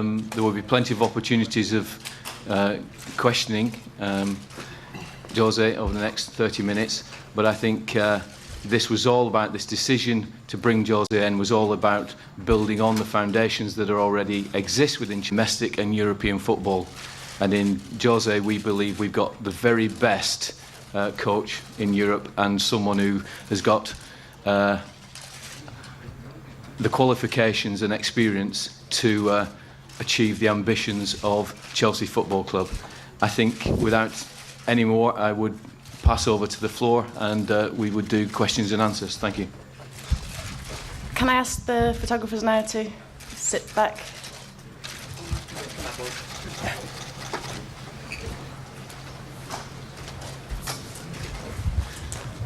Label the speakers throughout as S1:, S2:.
S1: There will be plenty of opportunities of questioning Jose over the next 30 minutes, but I think this was all about, this decision to bring Jose in was all about building on the foundations that are already exist within domestic and European football. And in Jose, we believe we've got the very best coach in Europe, and someone who has got the qualifications and experience to achieve the ambitions of Chelsea Football Club. I think without any more, I would pass over to the floor and we would do questions and answers. Thank you.
S2: Can I ask the photographers now to sit back?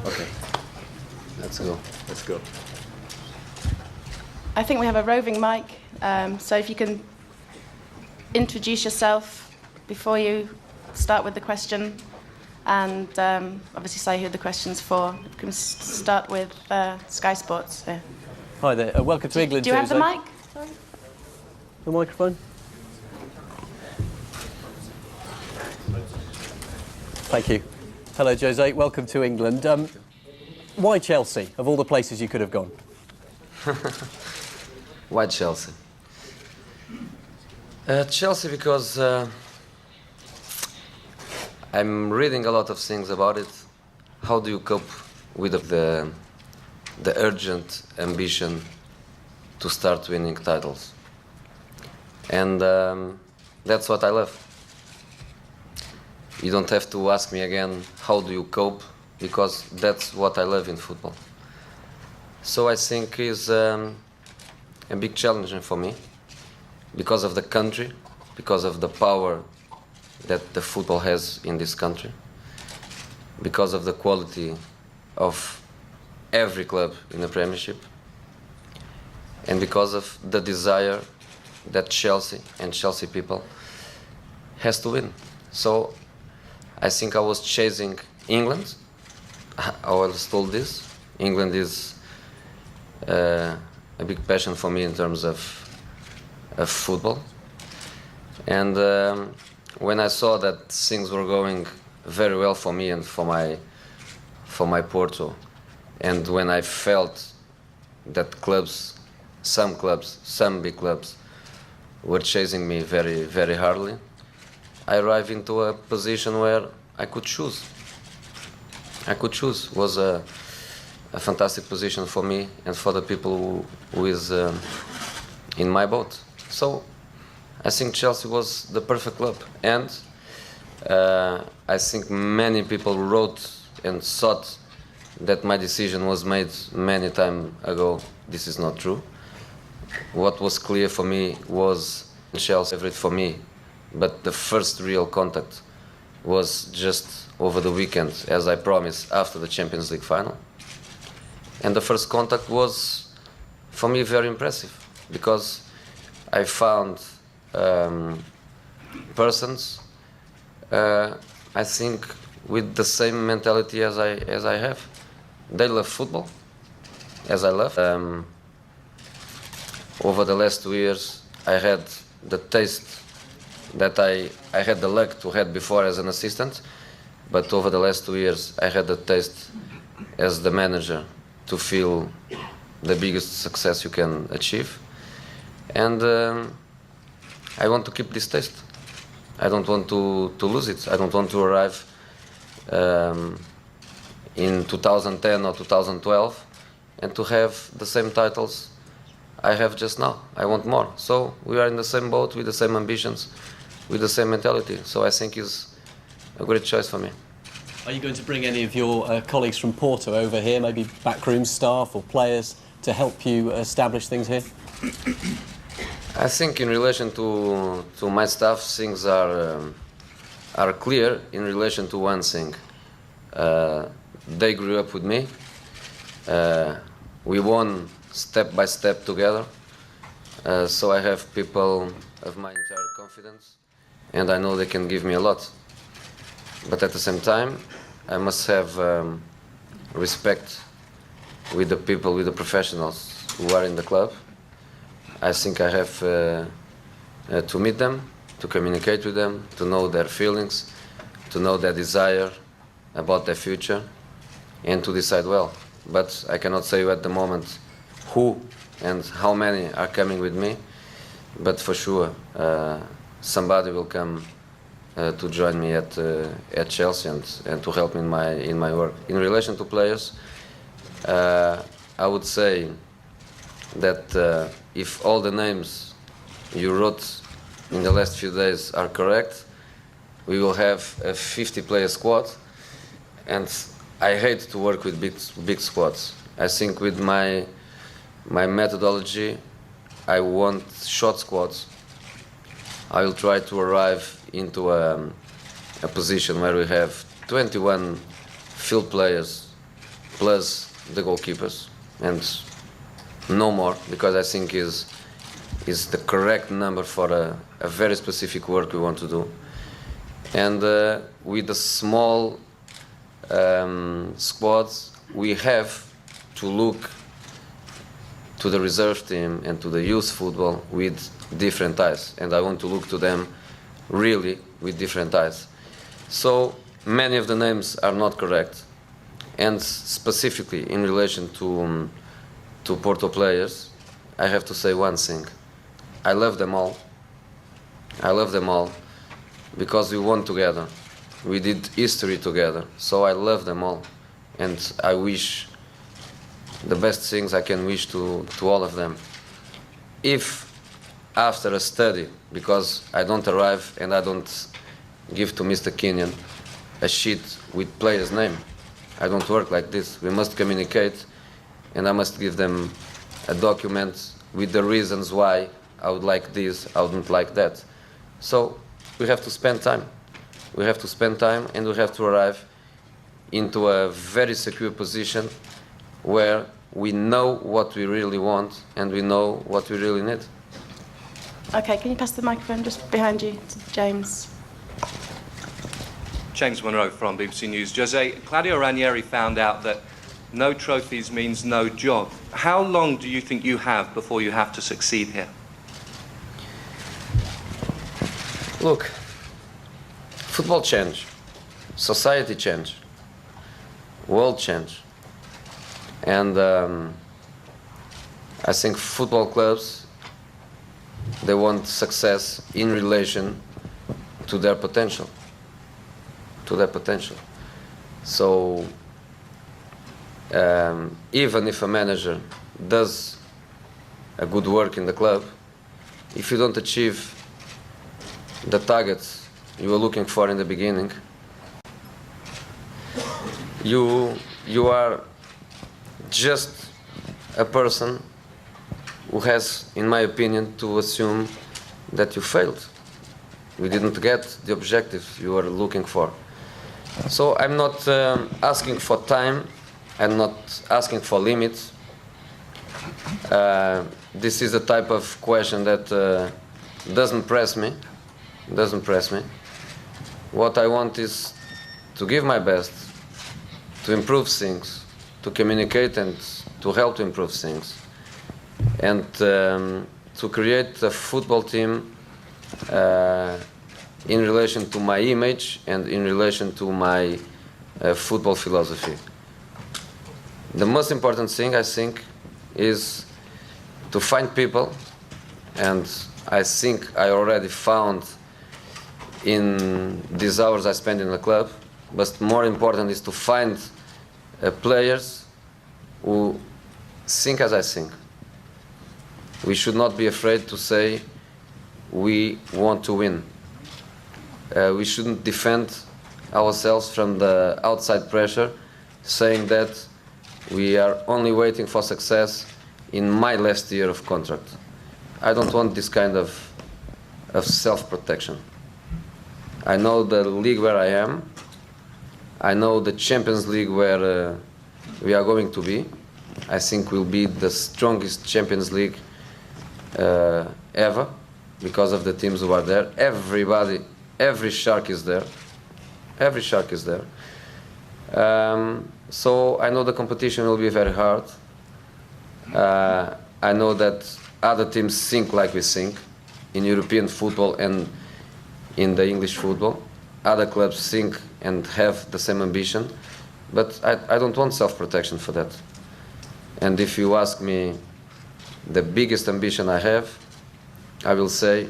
S3: Okay, let's go.
S1: Let's go.
S2: I think we have a roving mic, so if you can introduce yourself before you start with the question, and obviously say who the question's for. We can start with Sky Sports. Yeah.
S4: Hi there, welcome to England.
S2: Do you have the mic? Sorry.
S4: The microphone? Thank you. Hello, Jose, welcome to England. Why Chelsea, of all the places you could have gone?
S3: Why Chelsea? Chelsea because I'm reading a lot of things about it. How do you cope with the urgent ambition to start winning titles? And that's what I love. You don't have to ask me again, how do you cope? Because that's what I love in football. So I think it's a big challenge for me, because of the country, because of the power that the football has in this country, because of the quality of every club in the Premiership, and because of the desire that Chelsea and Chelsea people has to win. So I think I was chasing England. I was told this. England is a big passion for me in terms of football. And when I saw that things were going very well for me and for my Porto, and when I felt that some big clubs were chasing me very, very hardly, I arrived into a position where I could choose. It was a fantastic position for me and for the people who is in my boat. So I think Chelsea was the perfect club, and I think many people wrote and thought that my decision was made many time ago. This is not true. What was clear for me was Chelsea favorite for me, but the first real contact was just over the weekend, as I promised, after the Champions League final. And the first contact was, for me, very impressive, because I found persons, I think, with the same mentality as I have. They love football, as I love. Over the last 2 years, I had the taste that I had the luck to have before as an assistant, but over the last 2 years, I had the taste as the manager to feel the biggest success you can achieve. And I want to keep this taste. I don't want to lose it. I don't want to arrive in 2010 or 2012 and to have the same titles I have just now. I want more. So we are in the same boat with the same ambitions, with the same mentality. So I think it's a great choice for me.
S4: Are you going to bring any of your colleagues from Porto over here, maybe backroom staff or players, to help you establish things here?
S3: I think in relation to my staff, things are clear in relation to one thing. They grew up with me. We won step by step together. So I have people of my entire confidence, and I know they can give me a lot. But at the same time, I must have respect with the people, with the professionals who are in the club. I think I have to meet them, to communicate with them, to know their feelings, to know their desire about their future, and to decide well. But I cannot say at the moment who and how many are coming with me, but for sure somebody will come to join me at Chelsea and to help me in my work. In relation to players, I would say that if all the names you wrote in the last few days are correct, we will have a 50-player squad, and I hate to work with big squads. I think with my methodology, I want short squads. I will try to arrive into a position where we have 21 field players plus the goalkeepers, and no more, because I think is the correct number for a very specific work we want to do. And with the small squads, we have to look to the reserve team and to the youth football with different eyes, and I want to look to them really with different eyes. So many of the names are not correct, and specifically in relation to Porto players, I have to say one thing: I love them all. I love them all because we won together, we did history together, so I love them all, and I wish the best things I can wish to all of them. If after a study, because I don't arrive and I don't give to Mr. Kenyon a sheet with player's name, I don't work like this. We must communicate, and I must give them a document with the reasons why I would like this, I wouldn't like that. So we have to spend time. We have to spend time, and we have to arrive into a very secure position where we know what we really want and we know what we really need.
S2: Okay, can you pass the microphone just behind you to James?
S5: James Monroe from BBC News. Jose, Claudio Ranieri found out that no trophies means no job. How long do you think you have before you have to succeed here?
S3: Look, football change, society change, world change, and I think football clubs, they want success in relation to their potential, So even if a manager does a good work in the club, if you don't achieve the targets you were looking for in the beginning, you are just a person who has, in my opinion, to assume that you failed. You didn't get the objectives you were looking for. So I'm not asking for time, I'm not asking for limits. This is a type of question that doesn't press me. What I want is to give my best, to improve things, to communicate and to help to improve things, and to create a football team in relation to my image and in relation to my football philosophy. The most important thing, I think, is to find people, and I think I already found in these hours I spend in the club, but more important is to find players who think as I think. We should not be afraid to say we want to win. We shouldn't defend ourselves from the outside pressure, saying that we are only waiting for success in my last year of contract. I don't want this kind of self-protection. I know the league where I am. I know the Champions League where we are going to be. I think we'll be the strongest Champions League ever because of the teams who are there. Everybody, every shark is there. Every shark is there. So I know the competition will be very hard. I know that other teams think like we think. in European football and in the English football. Other clubs think and have the same ambition, but I don't want self-protection for that. And if you ask me the biggest ambition I have, I will say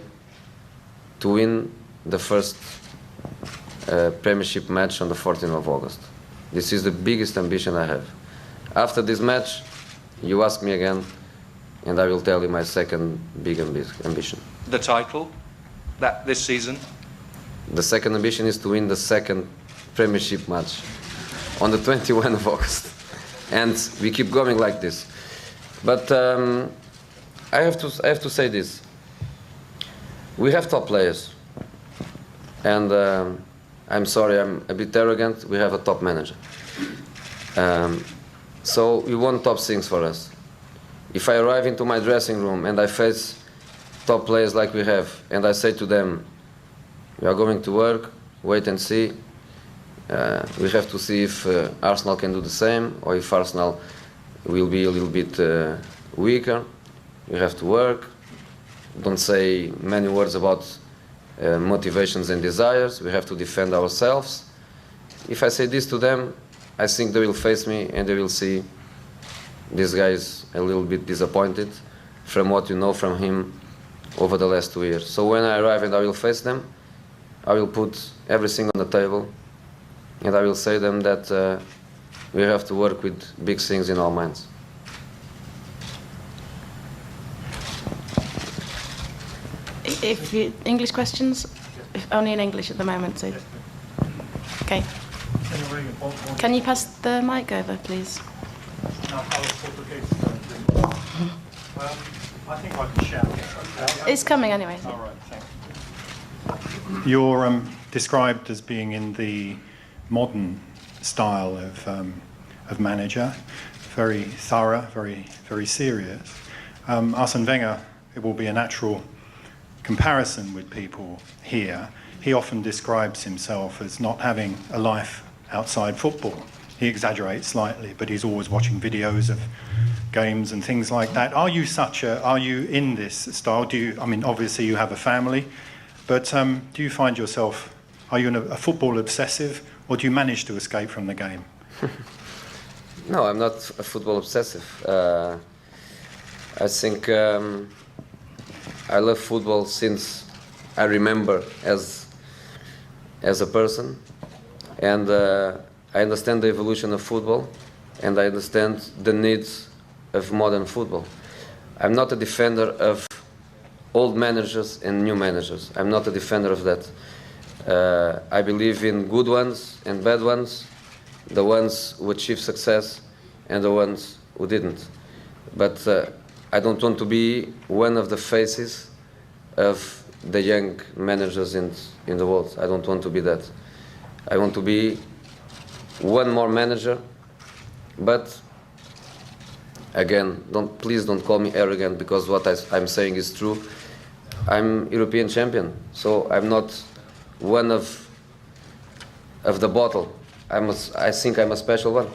S3: to win the first Premiership match on the 14th of August. This is the biggest ambition I have. After this match, you ask me again, and I will tell you my second big ambition.
S5: The title this season?
S3: The second ambition is to win the second Premiership match on the 21st of August. And we keep going like this. But I have to say this. We have top players. And I'm sorry, I'm a bit arrogant. We have a top manager. So we want top things for us. If I arrive into my dressing room and I face top players like we have, and I say to them, we are going to work, wait and see. We have to see if Arsenal can do the same, or if Arsenal will be a little bit weaker. We have to work. Don't say many words about motivations and desires. We have to defend ourselves. If I say this to them, I think they will face me and they will see this guy is a little bit disappointed from what you know from him over the last 2 years. So when I arrive and I will face them, I will put everything on the table and I will say them that we have to work with big things in our minds.
S2: If you, English questions? If only in English at the moment, so. Okay. Can you pass the mic over, please?
S6: I think I can shout.
S2: It's coming anyway.
S6: All right, thanks. You're described as being in the modern style of manager, very thorough, very serious. Arsene Wenger, it will be a natural comparison with people here. He often describes himself as not having a life outside football. He exaggerates slightly, but he's always watching videos of games and things like that. Are you in this style? I mean, obviously you have a family, but do you find yourself, are you a football obsessive, or do you manage to escape from the game?
S3: No, I'm not a football obsessive. I think I love football since I remember as a person, and I understand the evolution of football, and I understand the needs of modern football. I'm not a defender of old managers and new managers. I'm not a defender of that. I believe in good ones and bad ones, the ones who achieve success and the ones who didn't. But I don't want to be one of the faces of the young managers in the world. I don't want to be that. I want to be one more manager, but again, please don't call me arrogant, because what I'm saying is true. I'm European champion, so I'm not one of the bottle. I think I'm a special one.